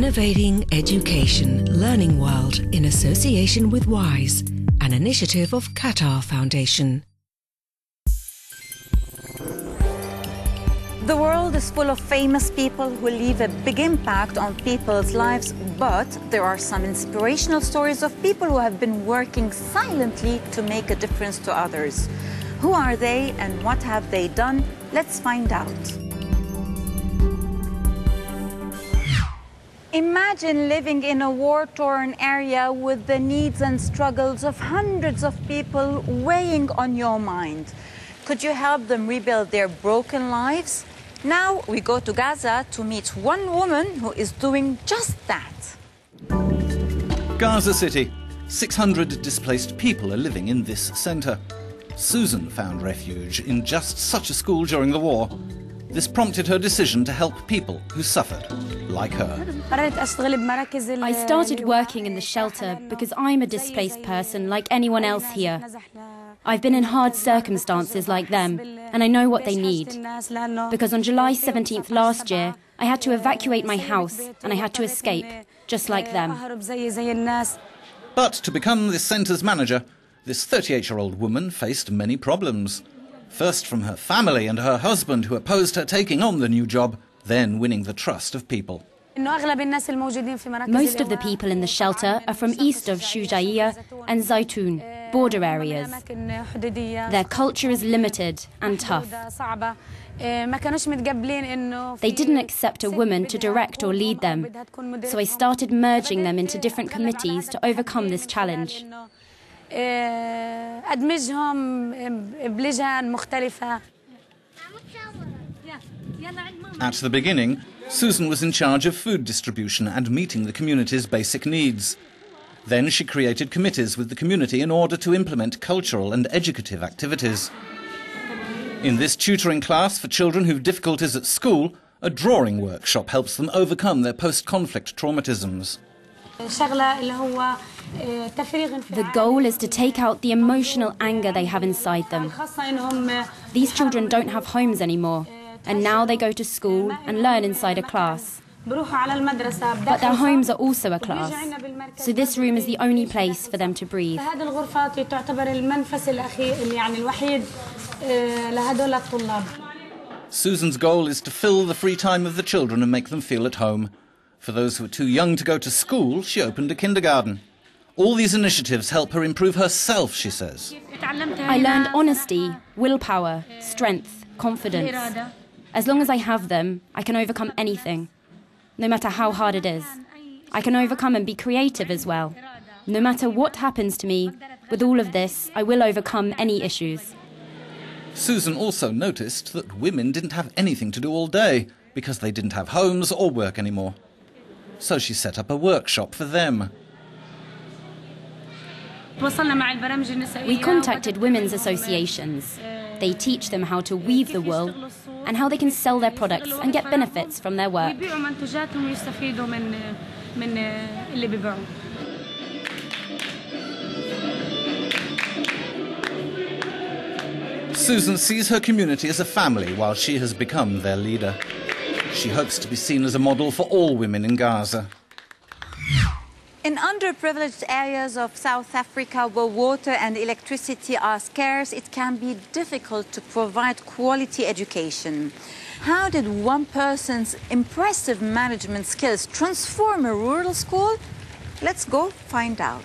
Innovating Education Learning World in association with WISE, an initiative of Qatar Foundation. The world is full of famous people who leave a big impact on people's lives, but there are some inspirational stories of people who have been working silently to make a difference to others. Who are they and what have they done? Let's find out. Imagine living in a war-torn area with the needs and struggles of hundreds of people weighing on your mind. Could you help them rebuild their broken lives? Now we go to Gaza to meet one woman who is doing just that. Gaza City. 600 displaced people are living in this centre. Susan found refuge in just such a school during the war. This prompted her decision to help people who suffered, like her. I started working in the shelter because I'm a displaced person like anyone else here. I've been in hard circumstances like them, and I know what they need. Because on July 17th last year, I had to evacuate my house and I had to escape, just like them. But to become this centre's manager, this 38-year-old woman faced many problems. First from her family and her husband, who opposed her taking on the new job, then winning the trust of people. Most of the people in the shelter are from east of Shujaiya and Zaytun, border areas. Their culture is limited and tough. They didn't accept a woman to direct or lead them, so I started merging them into different committees to overcome this challenge. At the beginning, Susan was in charge of food distribution and meeting the community's basic needs. Then she created committees with the community in order to implement cultural and educative activities. In this tutoring class for children who have difficulties at school, a drawing workshop helps them overcome their post-conflict traumatisms. The goal is to take out the emotional anger they have inside them. These children don't have homes anymore, and now they go to school and learn inside a class. But their homes are also a class, so this room is the only place for them to breathe. Susan's goal is to fill the free time of the children and make them feel at home. For those who are too young to go to school, she opened a kindergarten. All these initiatives help her improve herself, she says. I learned honesty, willpower, strength, confidence. As long as I have them, I can overcome anything, no matter how hard it is. I can overcome and be creative as well. No matter what happens to me, with all of this, I will overcome any issues. Susan also noticed that women didn't have anything to do all day because they didn't have homes or work anymore. So she set up a workshop for them. We contacted women's associations. They teach them how to weave the wool and how they can sell their products and get benefits from their work. Susan sees her community as a family while she has become their leader. She hopes to be seen as a model for all women in Gaza. In underprivileged areas of South Africa where water and electricity are scarce, it can be difficult to provide quality education. How did one person's impressive management skills transform a rural school? Let's go find out.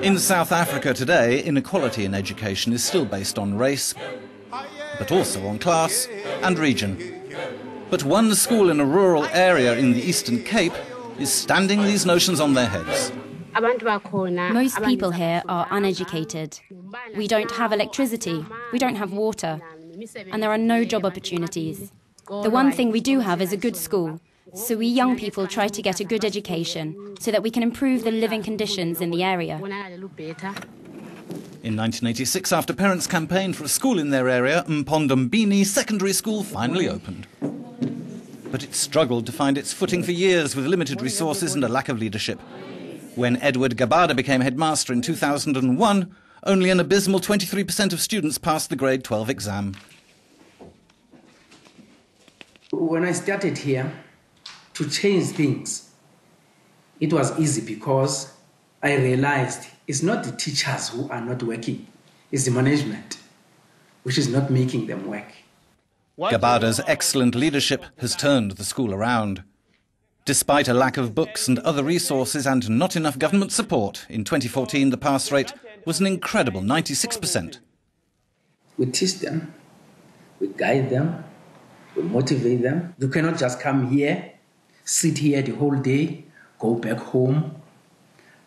In South Africa today, inequality in education is still based on race, but also on class and region. But one school in a rural area in the Eastern Cape is standing these notions on their heads. Most people here are uneducated. We don't have electricity, we don't have water, and there are no job opportunities. The one thing we do have is a good school, so we young people try to get a good education so that we can improve the living conditions in the area. In 1986, after parents campaigned for a school in their area, Mpondombini Secondary School finally opened. But it struggled to find its footing for years with limited resources and a lack of leadership. When Edward Gabada became headmaster in 2001, only an abysmal 23% of students passed the grade 12 exam. When I started here to change things, it was easy because I realized it's not the teachers who are not working, it's the management which is not making them work. Gabada's excellent leadership has turned the school around. Despite a lack of books and other resources and not enough government support, in 2014 the pass rate was an incredible 96%. We teach them, we guide them, we motivate them. You cannot just come here, sit here the whole day, go back home,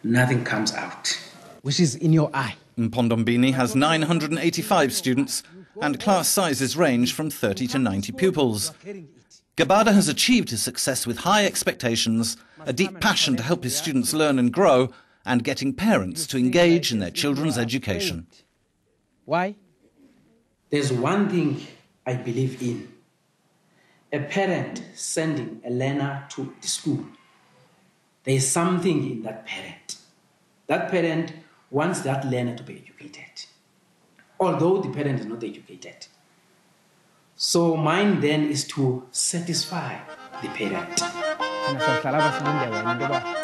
nothing comes out. Which is in your eye. Mpondombini has 985 students and class sizes range from 30 to 90 pupils. Gabada has achieved his success with high expectations, a deep passion to help his students learn and grow, and getting parents to engage in their children's education. Why? There's one thing I believe in. A parent sending a learner to the school. There's something in that parent. That parent wants that learner to be educated, although the parent is not educated. So mine then is to satisfy the parent.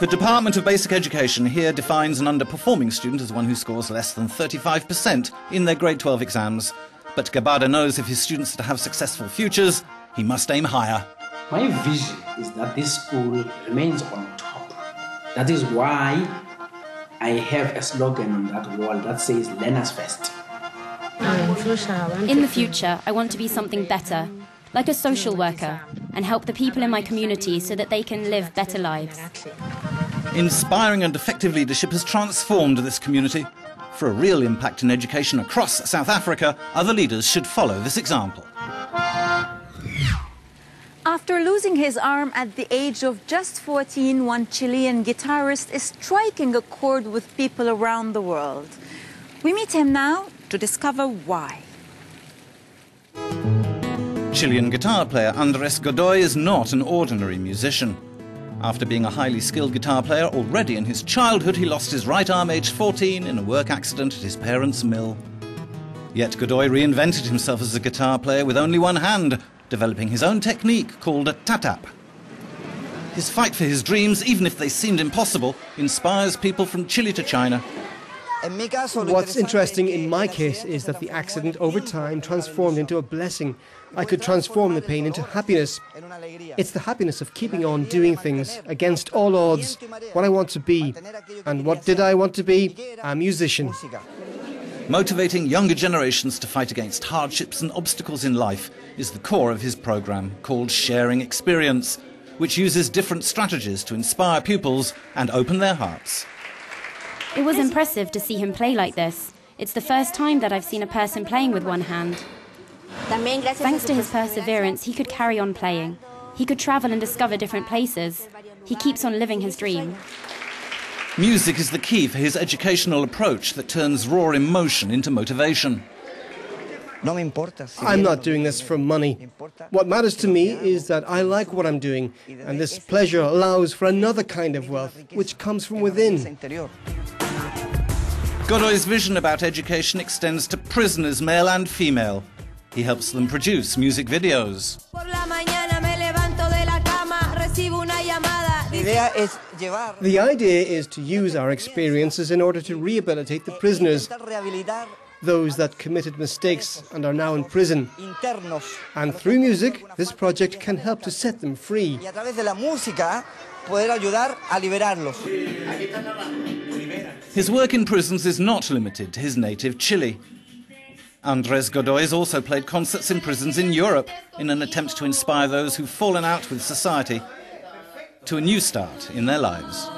The Department of Basic Education here defines an underperforming student as one who scores less than 35% in their grade 12 exams. But Gabada knows if his students are to have successful futures, he must aim higher. My vision is that this school remains on top. That is why I have a slogan on that wall that says, "Learners first." In the future, I want to be something better, like a social worker, and help the people in my community so that they can live better lives. Inspiring and effective leadership has transformed this community. For a real impact in education across South Africa, other leaders should follow this example. After losing his arm at the age of just 14, one Chilean guitarist is striking a chord with people around the world. We meet him now to discover why. Chilean guitar player Andrés Godoy is not an ordinary musician. After being a highly skilled guitar player already in his childhood, he lost his right arm aged 14 in a work accident at his parents' mill. Yet Godoy reinvented himself as a guitar player with only one hand, developing his own technique called a tatap. His fight for his dreams, even if they seemed impossible, inspires people from Chile to China. What's interesting in my case is that the accident over time transformed into a blessing. I could transform the pain into happiness. It's the happiness of keeping on doing things against all odds, what I want to be. And what did I want to be? A musician. Motivating younger generations to fight against hardships and obstacles in life is the core of his program, called Sharing Experience, which uses different strategies to inspire pupils and open their hearts. It was impressive to see him play like this. It's the first time that I've seen a person playing with one hand. Thanks to his perseverance, he could carry on playing. He could travel and discover different places. He keeps on living his dream. Music is the key for his educational approach that turns raw emotion into motivation. I'm not doing this for money. What matters to me is that I like what I'm doing, and this pleasure allows for another kind of wealth, which comes from within. Godoy's vision about education extends to prisoners, male and female. He helps them produce music videos. The idea is to use our experiences in order to rehabilitate the prisoners, those that committed mistakes and are now in prison. And through music, this project can help to set them free. His work in prisons is not limited to his native Chile. Andrés Godoy has also played concerts in prisons in Europe in an attempt to inspire those who've fallen out with society to a new start in their lives.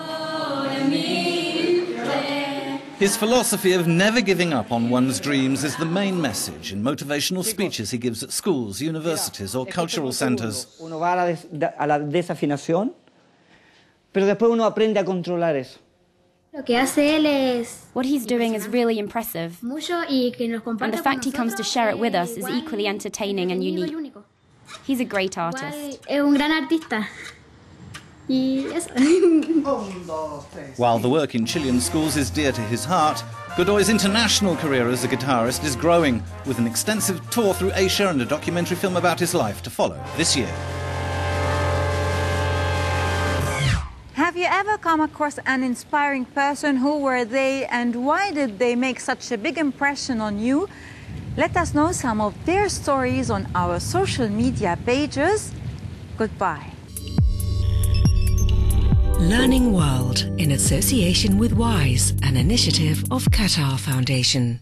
His philosophy of never giving up on one's dreams is the main message in motivational speeches he gives at schools, universities or cultural centres. Uno va a la desafinación, pero después uno aprende a controlar eso. What he's doing is really impressive, and the fact he comes to share it with us is equally entertaining and unique. He's a great artist. While the work in Chilean schools is dear to his heart, Godoy's international career as a guitarist is growing, with an extensive tour through Asia and a documentary film about his life to follow this year. Have you ever come across an inspiring person? Who were they and why did they make such a big impression on you? Let us know some of their stories on our social media pages. Goodbye. Learning World in association with WISE, an initiative of Qatar Foundation.